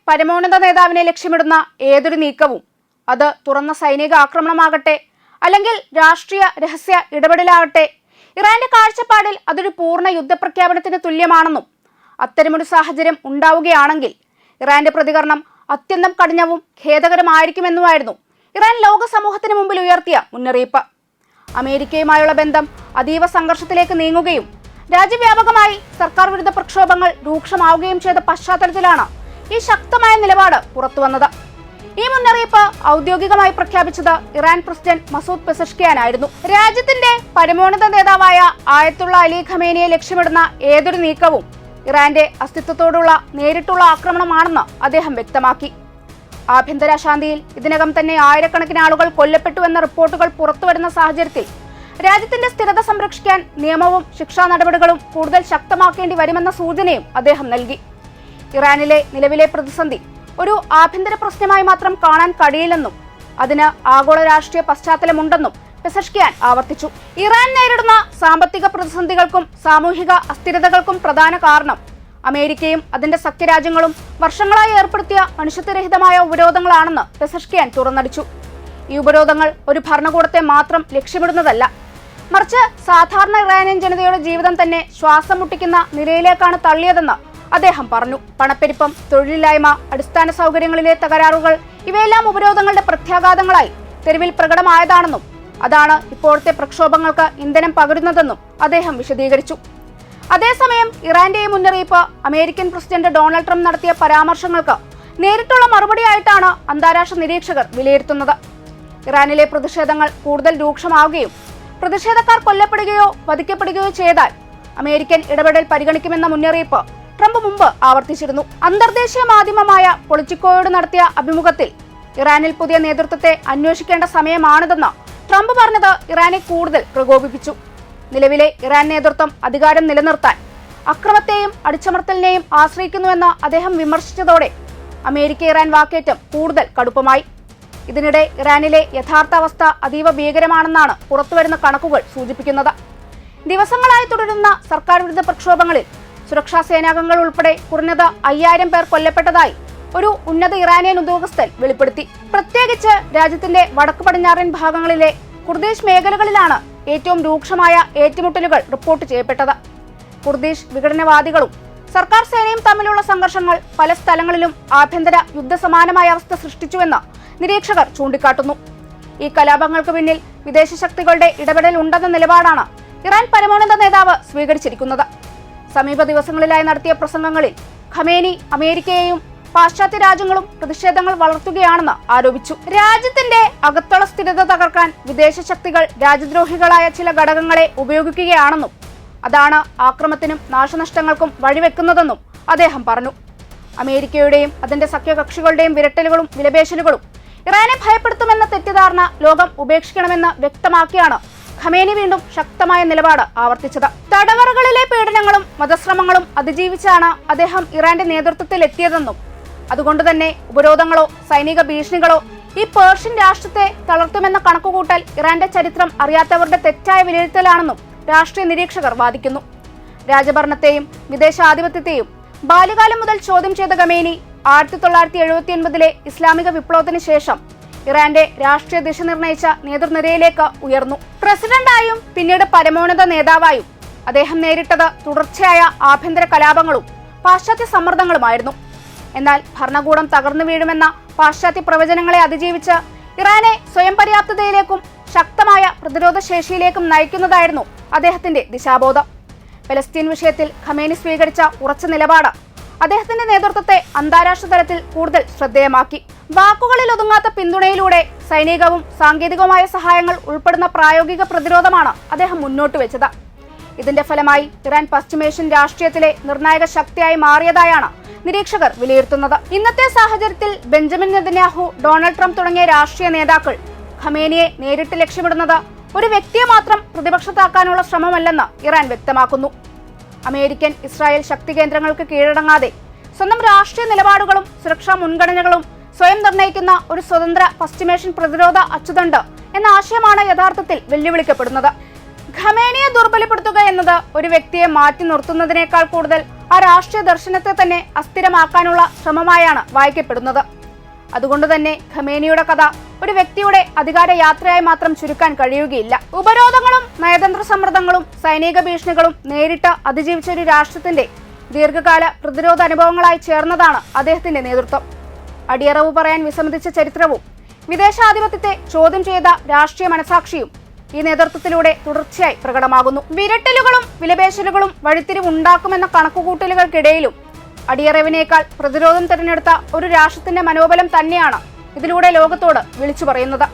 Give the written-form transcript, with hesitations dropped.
പരമോന്നത നേതാവിനെ ലക്ഷ്യമിടുന്ന ഏതൊരു നീക്കവും, അത് തുറന്ന സൈനിക ആക്രമണമാകട്ടെ അല്ലെങ്കിൽ രാഷ്ട്രീയ രഹസ്യ ഇടപെടലാകട്ടെ, ഇറാന്റെ കാഴ്ചപ്പാടിൽ അതൊരു പൂർണ്ണ യുദ്ധപ്രഖ്യാപനത്തിന് തുല്യമാണെന്നും അത്തരമൊരു സാഹചര്യം ഉണ്ടാവുകയാണെങ്കിൽ ഇറാന്റെ പ്രതികരണം അത്യന്തം കഠിനവും ഖേദകരമായിരിക്കുമെന്നുമായിരുന്നു ഇറാൻ ലോക സമൂഹത്തിന് മുമ്പിൽ ഉയർത്തിയ മുന്നറിയിപ്പ്. അമേരിക്കയുമായുള്ള ബന്ധം അതീവ സംഘർഷത്തിലേക്ക് നീങ്ങുകയും രാജ്യവ്യാപകമായി സർക്കാർ വിരുദ്ധ പ്രക്ഷോഭങ്ങൾ രൂക്ഷമാവുകയും ചെയ്ത പശ്ചാത്തലത്തിലാണ് ഈ ശക്തമായ നിലപാട് പുറത്തുവന്നത്. ഈ മുന്നറിയിപ്പ് ഔദ്യോഗികമായി പ്രഖ്യാപിച്ചത് ഇറാൻ പ്രസിഡന്റ് മസൂദ് പെസഷ്കിയാനായിരുന്നു. രാജ്യത്തിന്റെ പരമോന്നത നേതാവായ ആയത്തുള്ള അലി ഖമേനിയെ ലക്ഷ്യമിടുന്ന ഏതൊരു നീക്കവും ഇറാന്റെ അസ്തിത്വത്തോടുള്ള നേരിട്ടുള്ള ആക്രമണമാണെന്ന് അദ്ദേഹം വ്യക്തമാക്കി. ആഭ്യന്തര അശാന്തിയിൽ ഇതിനകം തന്നെ ആയിരക്കണക്കിന് ആളുകൾ കൊല്ലപ്പെട്ടുവെന്ന റിപ്പോർട്ടുകൾ പുറത്തുവരുന്ന സാഹചര്യത്തിൽ രാജ്യത്തിന്റെ സ്ഥിരത സംരക്ഷിക്കാൻ നിയമവും ശിക്ഷാ നടപടികളും കൂടുതൽ ശക്തമാക്കേണ്ടി വരുമെന്ന സൂചനയും അദ്ദേഹം നൽകി. ഇറാനിലെ നിലവിലെ പ്രതിസന്ധി ഒരു ആഭ്യന്തര പ്രശ്നമായി മാത്രം കാണാൻ കഴിയില്ലെന്നും അതിന് ആഗോള രാഷ്ട്രീയ പശ്ചാത്തലമുണ്ടെന്നും പെസഷ്കിയാൻ ആവർത്തിച്ചു. ഇറാൻ നേരിടുന്ന സാമ്പത്തിക പ്രതിസന്ധികൾക്കും സാമൂഹിക അസ്ഥിരതകൾക്കും പ്രധാന കാരണം അമേരിക്കയും അതിന്റെ സഖ്യരാജ്യങ്ങളും വർഷങ്ങളായി ഏർപ്പെടുത്തിയ മനുഷ്യത്വരഹിതമായ ഉപരോധങ്ങളാണെന്ന് പെസഷ്കിയാൻ തുറന്നടിച്ചു. ഈ ഉപരോധങ്ങൾ ഒരു ഭരണകൂടത്തെ മാത്രം ലക്ഷ്യമിടുന്നതല്ല, മറിച്ച് സാധാരണ ഇറാനിയൻ ജനതയുടെ ജീവിതം തന്നെ ശ്വാസം മുട്ടിക്കുന്ന നിലയിലേക്കാണ് തള്ളിയതെന്ന് അദ്ദേഹം പറഞ്ഞു. പണപ്പെരുപ്പം, തൊഴിലില്ലായ്മ, അടിസ്ഥാന സൗകര്യങ്ങളിലെ തകരാറുകൾ ഇവയെല്ലാം ഉപരോധങ്ങളുടെ പ്രത്യാഘാതങ്ങളായി തെരുവിൽ പ്രകടമായതാണെന്നും അതാണ് ഇപ്പോഴത്തെ പ്രക്ഷോഭങ്ങൾക്ക് ഇന്ധനം പകരുന്നതെന്നും അദ്ദേഹം വിശദീകരിച്ചു. അതേസമയം ഇറാന്റെ ഈ മുന്നറിയിപ്പ് അമേരിക്കൻ പ്രസിഡന്റ് ഡൊണാൾഡ് ട്രംപ് നടത്തിയ പരാമർശങ്ങൾക്ക് നേരിട്ടുള്ള മറുപടിയായിട്ടാണ് അന്താരാഷ്ട്ര നിരീക്ഷകർ വിലയിരുത്തുന്നത്. ഇറാനിലെ പ്രതിഷേധങ്ങൾ കൂടുതൽ രൂക്ഷമാവുകയും പ്രതിഷേധക്കാർ കൊല്ലപ്പെടുകയോ വധിക്കപ്പെടുകയോ ചെയ്താൽ അമേരിക്കൻ ഇടപെടൽ പരിഗണിക്കുമെന്ന മുന്നറിയിപ്പ് ട്രംപ് മുമ്പ് ആവർത്തിച്ചിരുന്നു. അന്തർദേശീയ മാധ്യമമായ പൊളിറ്റിക്കോയോട് നടത്തിയ അഭിമുഖത്തിൽ ഇറാനിൽ പുതിയ നേതൃത്വത്തെ അന്വേഷിക്കേണ്ട സമയമാണിതെന്ന് ട്രംപ് പറഞ്ഞത് ഇറാനെ കൂടുതൽ പ്രകോപിപ്പിച്ചു. നിലവിലെ ഇറാൻ നേതൃത്വം അധികാരം നിലനിർത്താൻ അക്രമത്തെയും അടിച്ചമർത്തലിനെയും ആശ്രയിക്കുന്നുവെന്ന് അദ്ദേഹം വിമർശിച്ചതോടെ അമേരിക്ക ഇറാൻ വാക്കേറ്റം കൂടുതൽ കടുപ്പമായി. ഇതിനിടെ ഇറാനിലെ യഥാർത്ഥ അവസ്ഥ അതീവ ഭീകരമാണെന്നാണ് പുറത്തുവരുന്ന കണക്കുകൾ സൂചിപ്പിക്കുന്നത്. ദിവസങ്ങളായി തുടരുന്ന സർക്കാർ വിരുദ്ധ പ്രക്ഷോഭങ്ങളിൽ സുരക്ഷാ സേനാംഗങ്ങൾ ഉൾപ്പെടെ കുറഞ്ഞത് 5000 പേർ കൊല്ലപ്പെട്ടതായി ഒരു ഉന്നത ഇറാനിയൻ ഉദ്യോഗസ്ഥൻ വെളിപ്പെടുത്തി. പ്രത്യേകിച്ച് രാജ്യത്തിന്റെ വടക്കു പടിഞ്ഞാറൻ ഭാഗങ്ങളിലെ കുർദിഷ് മേഖലകളിലാണ് ഏറ്റവും രൂക്ഷമായ ഏറ്റുമുട്ടലുകൾ റിപ്പോർട്ട് ചെയ്യപ്പെട്ടത്. കുർദിഷ് വിഘടനവാദികളും സർക്കാർ സേനയും തമ്മിലുള്ള സംഘർഷങ്ങൾ പല സ്ഥലങ്ങളിലും ആഭ്യന്തര യുദ്ധസമാനമായ അവസ്ഥ സൃഷ്ടിച്ചുവെന്ന് നിരീക്ഷകർ ചൂണ്ടിക്കാട്ടുന്നു. ഈ കലാപങ്ങൾക്ക് പിന്നിൽ വിദേശ ശക്തികളുടെ ഇടപെടൽ ഉണ്ടെന്ന നിലപാടാണ് ഇറാൻ പരമോന്നത നേതാവ് സ്വീകരിച്ചിരിക്കുന്നത്. സമീപ ദിവസങ്ങളിലായി നടത്തിയ പ്രസംഗങ്ങളിൽ ഖമേനി അമേരിക്കയെയും പാശ്ചാത്യ രാജ്യങ്ങളും പ്രതിഷേധങ്ങൾ വളർത്തുകയാണെന്ന് ആരോപിച്ചു. രാജ്യത്തിന്റെ അകത്തള സ്ഥിരത തകർക്കാൻ വിദേശ ശക്തികൾ രാജ്യദ്രോഹികളായ ചില ഘടകങ്ങളെ ഉപയോഗിക്കുകയാണെന്നും അതാണ് ആക്രമണത്തിനും നാശനഷ്ടങ്ങൾക്കും വഴിവെക്കുന്നതെന്നും അദ്ദേഹം പറഞ്ഞു. അമേരിക്കയുടെയും അതിന്റെ സഖ്യകക്ഷികളുടെയും വിരട്ടലുകളും വിലപേശലുകളും ഇറാനെ ഭയപ്പെടുത്തുമെന്ന തെറ്റിദ്ധാരണ ലോകം ഉപേക്ഷിക്കണമെന്ന് വ്യക്തമാക്കിയാണ് ഖമേനി വീണ്ടും ശക്തമായ നിലപാട് ആവർത്തിച്ചത്. തടവറകളിലെ പീഡനങ്ങളും വധശ്രമങ്ങളും അതിജീവിച്ചാണ് അദ്ദേഹം ഇറാന്റെ നേതൃത്വത്തിൽ എത്തിയതെന്നും അതുകൊണ്ട് തന്നെ ഉപരോധങ്ങളോ സൈനിക ഭീഷണികളോ ഈ പേർഷ്യൻ രാഷ്ട്രത്തെ തളർത്തുമെന്ന കണക്കുകൂട്ടൽ ഇറാന്റെ ചരിത്രം അറിയാത്തവരുടെ തെറ്റായ വിലയിരുത്തലാണെന്നും രാഷ്ട്രീയ നിരീക്ഷകർ വാദിക്കുന്നു. രാജഭരണത്തെയും വിദേശാധിപത്യത്തെയും ബാല്യകാലം മുതൽ ചോദ്യം ചെയ്ത ഖമേനി 1979 ഇസ്ലാമിക വിപ്ലവത്തിന് ശേഷം ഇറാന്റെ രാഷ്ട്രീയ ദിശ നിർണയിച്ച നേതൃനിരയിലേക്ക് ഉയർന്നു. പ്രസിഡന്റായും പിന്നീട് പരമോന്നത നേതാവായും അദ്ദേഹം നേരിട്ടത് തുടർച്ചയായ ആഭ്യന്തര കലാപങ്ങളും പാശ്ചാത്യ സമ്മർദ്ദങ്ങളുമായിരുന്നു. എന്നാൽ ഭരണകൂടം തകർന്നു വീഴുമെന്ന പാശ്ചാത്യ പ്രവചനങ്ങളെ അതിജീവിച്ച് ഇറാനെ സ്വയം പര്യാപ്തതയിലേക്കും ശക്തമായ പ്രതിരോധ ശേഷിയിലേക്കും നയിക്കുന്നതായിരുന്നു അദ്ദേഹത്തിന്റെ ദിശാബോധം. പലസ്തീൻ വിഷയത്തിൽ ഖമേനി സ്വീകരിച്ച ഉറച്ച നിലപാട് അദ്ദേഹത്തിന്റെ നേതൃത്വത്തെ അന്താരാഷ്ട്ര തലത്തിൽ കൂടുതൽ ശ്രദ്ധേയമാക്കി. വാക്കുകളിൽ ഒതുങ്ങാത്ത പിന്തുണയിലൂടെ സൈനികവും സാങ്കേതികവുമായ സഹായങ്ങൾ ഉൾപ്പെടുന്ന പ്രായോഗിക പ്രതിരോധമാണ് അദ്ദേഹം മുന്നോട്ട് വെച്ചത്. ഇതിന്റെ ഫലമായി ഇറാൻ പശ്ചിമേഷ്യൻ രാഷ്ട്രീയത്തിലെ നിർണായക ശക്തിയായി മാറിയതായാണ് നിരീക്ഷകർ വിലയിരുത്തുന്നത്. ഇന്നത്തെ സാഹചര്യത്തിൽ ബെഞ്ചമിൻ നെതന്യാഹു, ഡൊണാൾഡ് ട്രംപ് തുടങ്ങിയ രാഷ്ട്രീയ നേതാക്കൾ ഖമേനിയെ നേരിട്ട് ലക്ഷ്യമിടുന്നത് ഒരു വ്യക്തിയെ മാത്രം പ്രതിപക്ഷത്താക്കാനുള്ള ശ്രമമല്ലെന്ന് ഇറാൻ വ്യക്തമാക്കുന്നു. അമേരിക്കൻ ഇസ്രായേൽ ശക്തി കേന്ദ്രങ്ങൾക്ക് കീഴടങ്ങാതെ സ്വന്തം രാഷ്ട്രീയ നിലപാടുകളും സുരക്ഷാ മുൻഗണനകളും സ്വയം നിർണ്ണയിക്കുന്ന ഒരു സ്വതന്ത്ര പശ്ചിമേഷ്യൻ പ്രതിരോധ അച്ചുതണ്ട് എന്ന ആശയമാണ് യഥാർത്ഥത്തിൽ വെല്ലുവിളിക്കപ്പെടുന്നത്. ഖമേനിയെ ദുർബലപ്പെടുത്തുക എന്നത് ഒരു വ്യക്തിയെ മാറ്റി നിർത്തുന്നതിനേക്കാൾ കൂടുതൽ ആ രാഷ്ട്രീയ ദർശനത്തെ തന്നെ അസ്ഥിരമാക്കാനുള്ള ശ്രമമായാണ് വായിക്കപ്പെടുന്നത്. അതുകൊണ്ട് തന്നെ ഖമേനിയുടെ കഥ ഒരു വ്യക്തിയുടെ അധികാര യാത്രയായി മാത്രം ചുരുക്കാൻ കഴിയുകയില്ല. ഉപരോധങ്ങളും നയതന്ത്ര സമ്മർദ്ദങ്ങളും സൈനിക ഭീഷണികളും നേരിട്ട് അതിജീവിച്ച ഒരു രാഷ്ട്രത്തിന്റെ ദീർഘകാല പ്രതിരോധ അനുഭവങ്ങളായി ചേർന്നതാണ് അദ്ദേഹത്തിന്റെ നേതൃത്വം. അടിയറവ് പറയാൻ വിസമ്മതിച്ച ചരിത്രവും വിദേശാധിപത്യത്തെ ചോദ്യം ചെയ്ത രാഷ്ട്രീയ മനസാക്ഷിയും ഈ നേതൃത്വത്തിലൂടെ തുടർച്ചയായി പ്രകടമാകുന്നു. വിരട്ടലുകളും വിലപേശലുകളും വഴിത്തിരിവുണ്ടാക്കുമെന്ന കണക്കുകൂട്ടലുകൾക്കിടയിലും അടിയറവിനേക്കാൾ പ്രതിരോധം തിരഞ്ഞെടുത്ത ഒരു രാഷ്ട്രത്തിന്റെ മനോബലം തന്നെയാണ് ഇതിലൂടെ ലോകത്തോട് വിളിച്ചു പറയുന്നത്.